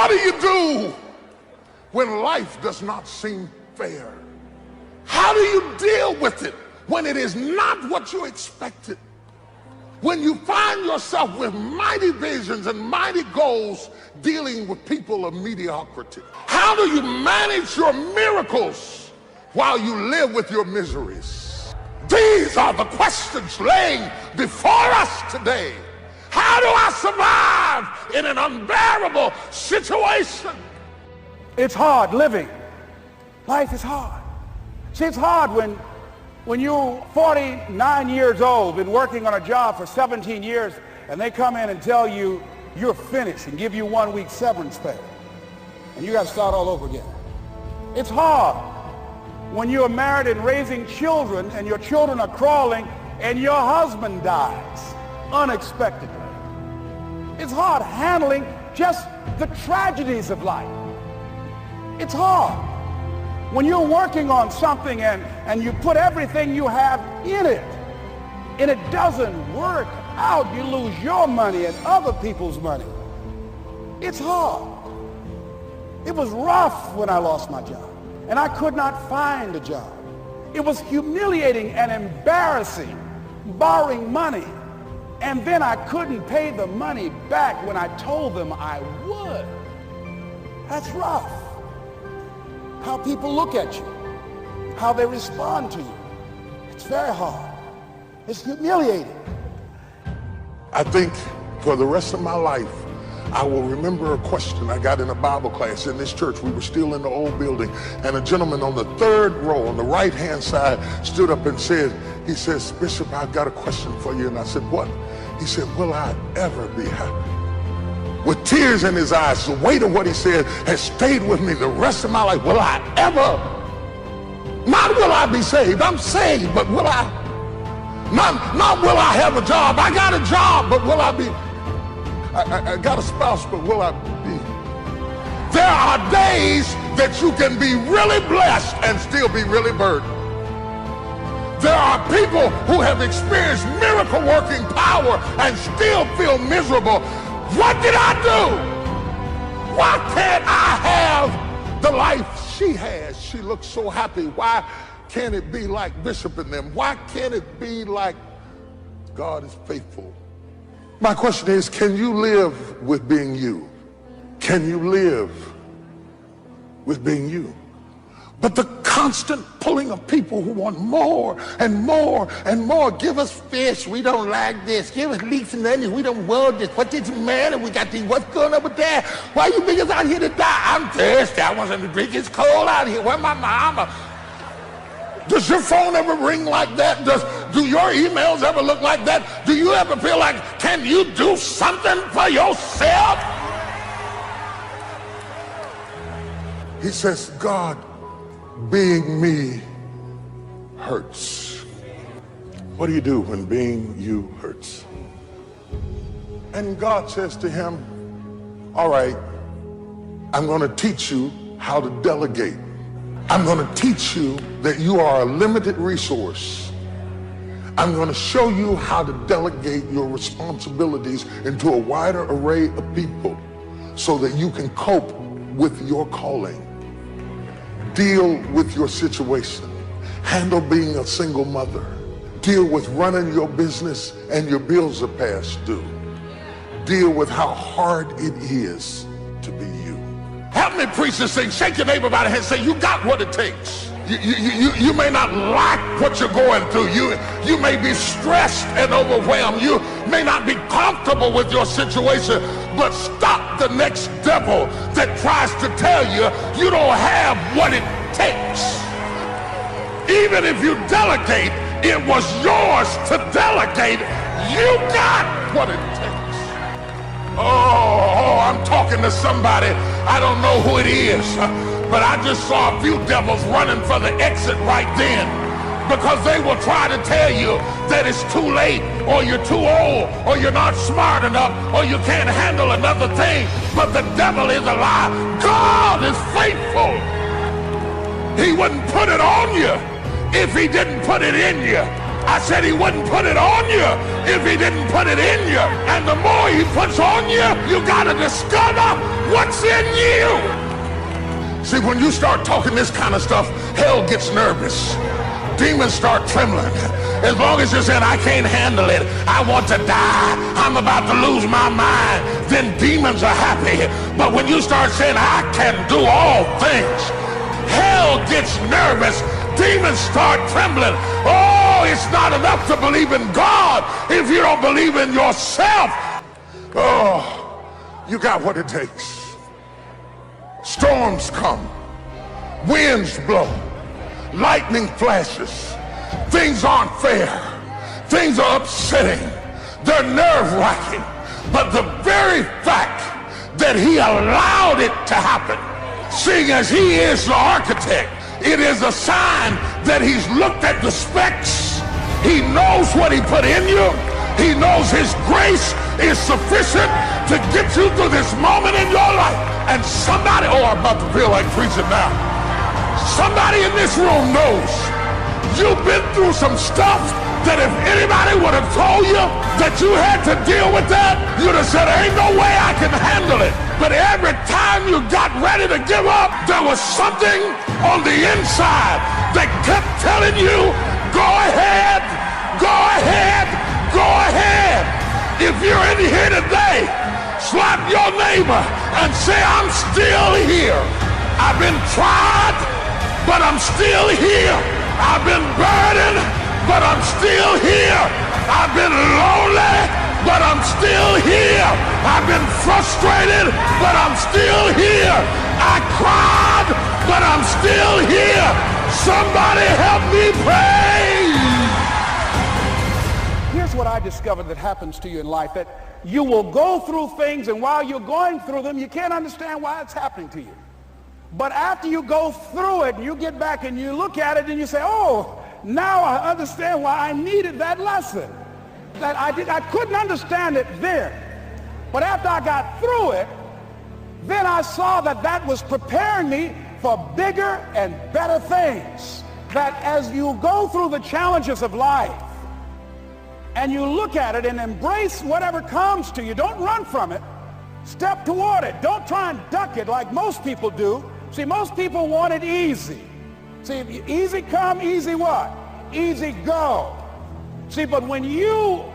What do you do when life does not seem fair? How do you deal with it when it is not what you expected? When you find yourself with mighty visions and mighty goals dealing with people of mediocrity? How do you manage your miracles while you live with your miseries? These are the questions laying before us today. How do I survive in an unbearable situation? It's hard living. Life is hard. See, it's hard when you're 49 years old, been working on a job for 17 years, and they come in and tell you you're finished and give you 1 week severance pay. And you got to start all over again. It's hard when you're married and raising children and your children are crawling and your husband dies unexpectedly. It's hard handling just the tragedies of life. It's hard when you're working on something and you put everything you have in it and it doesn't work out. You lose your money and other people's money. It's hard. It was rough when I lost my job and I could not find a job. It was humiliating and embarrassing borrowing money, and then I couldn't pay the money back when I told them I would. That's rough. How people look at you, how they respond to you. It's very hard. It's humiliating. I think for the rest of my life, I will remember a question I got in a Bible class in this church. We were still in the old building, and a gentleman on the third row on the right-hand side stood up and said, he says, "Bishop, I've got a question for you." And I said, "What?" He said, "Will I ever be happy?" With tears in his eyes, the weight of what he said has stayed with me the rest of my life. Will I ever? Not will I be saved. I'm saved, but will I? Not will I have a job. I got a job, but will I be? I got a spouse, but will I be? There are days that you can be really blessed and still be really burdened. There are people who have experienced miracle working power and still feel miserable. What did I do? Why can't I have the life she has? She looks so happy. Why can't it be like Bishop and them? Why can't it be like God is faithful? My question is, can you live with being you? Can you live with being you? But the constant pulling of people who want more and more and more. Give us fish, we don't like this. Give us leeks and onions, we don't want this. What does it matter? We got these, what's going on with that? Why you bring us out here to die? I'm thirsty, I want something to drink. It's cold out here. Where's my mama? Does your phone ever ring like that? Do your emails ever look like that? Do you ever feel like, can you do something for yourself? He says, God, being me hurts. What do you do when being you hurts? And God says to him, all right, I'm going to teach you how to delegate. I'm going to teach you that you are a limited resource. I'm going to show you how to delegate your responsibilities into a wider array of people so that you can cope with your calling. Deal with your situation. Handle being a single mother. Deal with running your business and your bills are past due. Deal with how hard it is to be you. Help me preach this thing. Shake your neighbor by the hand and say, you got what it takes. You may not like what you're going through. You may be stressed and overwhelmed. You may not be comfortable with your situation, but stop the next devil that tries to tell you you don't have what it takes. Even if you delegate, it was yours to delegate. You got what it takes. Oh, I'm talking to somebody. I don't know who it is, but I just saw a few devils running for the exit right then, because they will try to tell you that it's too late, or you're too old, or you're not smart enough, or you can't handle another thing. But the devil is a lie. God is faithful. He wouldn't put it on you if he didn't put it in you. I said he wouldn't put it on you if he didn't put it in you. And the more he puts on you, you got to discover What's in you? See, when you start talking this kind of stuff, hell gets nervous. Demons start trembling. As long as you're saying, I can't handle it, I want to die, I'm about to lose my mind, then demons are happy. But when you start saying, I can do all things, hell gets nervous. Demons start trembling. Oh, it's not enough to believe in God if you don't believe in yourself. Oh, you got what it takes. Storms come, winds blow, lightning flashes. Things aren't fair. Things are upsetting. They're nerve-wracking. But the very fact that he allowed it to happen, seeing as he is the architect, it is a sign that he's looked at the specs. He knows what he put in you. He knows his grace is sufficient to get you through this moment in your life. And somebody, oh, I'm about to feel like preaching now. Somebody in this room knows you've been through some stuff that if anybody would have told you that you had to deal with that, you'd have said, ain't no way I can handle it. But every time you got ready to give up, there was something on the inside that kept telling you, go ahead, go ahead, go ahead. If you're in here today, slap your neighbor and say, I'm still here. I've been tried, but I'm still here. I've been burdened, but I'm still here. I've been lonely, but I'm still here. I've been frustrated, but I'm still here. I cried, but I'm still here. Somebody help me pray. Here's what I discovered that happens to you in life, that you will go through things, and while you're going through them, you can't understand why it's happening to you. But after you go through it, you get back and you look at it and you say, oh, now I understand why I needed that lesson. That I couldn't understand it then. But after I got through it, then I saw that that was preparing me for bigger and better things. That as you go through the challenges of life and you look at it and embrace whatever comes to you, don't run from it. Step toward it. Don't try and duck it like most people do. See, most people want it easy. See, easy come, easy what? Easy go. See, but when you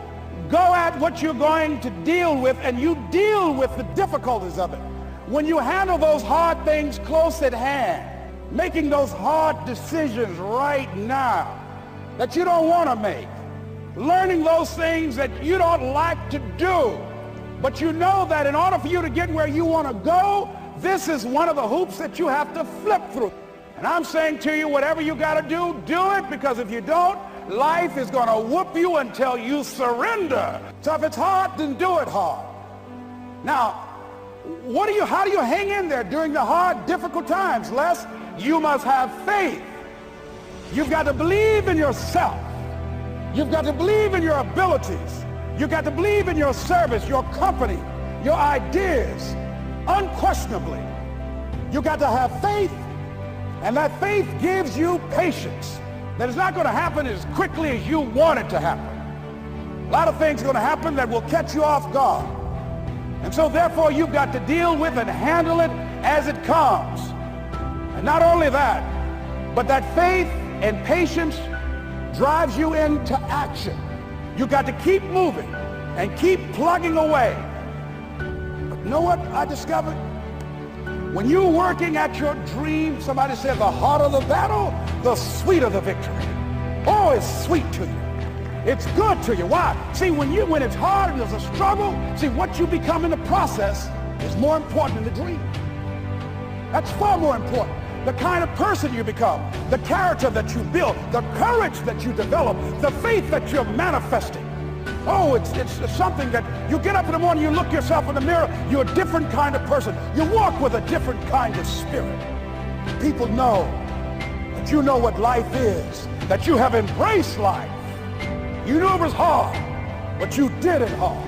go at what you're going to deal with and you deal with the difficulties of it, when you handle those hard things close at hand, making those hard decisions right now that you don't want to make, learning those things that you don't like to do, but you know that in order for you to get where you want to go, this is one of the hoops that you have to flip through. And I'm saying to you, whatever you got to do it, because if you don't, life is going to whoop you until you surrender. So if it's hard, then do it hard. Now, how do you hang in there during the hard, difficult times? Les, you must have faith. You've got to believe in yourself. You've got to believe in your abilities. You've got to believe in your service, your company, your ideas. Unquestionably, you got to have faith, and that faith gives you patience. That it's not going to happen as quickly as you want it to happen. A lot of things are going to happen that will catch you off guard. And so therefore you've got to deal with and handle it as it comes. And not only that, but that faith and patience drives you into action. You got to keep moving and keep plugging away. You know what I discovered? When you're working at your dream, somebody said the harder the battle, the sweeter the victory. Oh, it's sweet to you. It's good to you. Why? See, when it's hard and there's a struggle, see, what you become in the process is more important than the dream. That's far more important. The kind of person you become, the character that you build, the courage that you develop, the faith that you're manifesting. Oh, it's something that you get up in the morning, you look yourself in the mirror, you're a different kind of person. You walk with a different kind of spirit. People know that you know what life is, that you have embraced life. You knew it was hard, but you did it hard.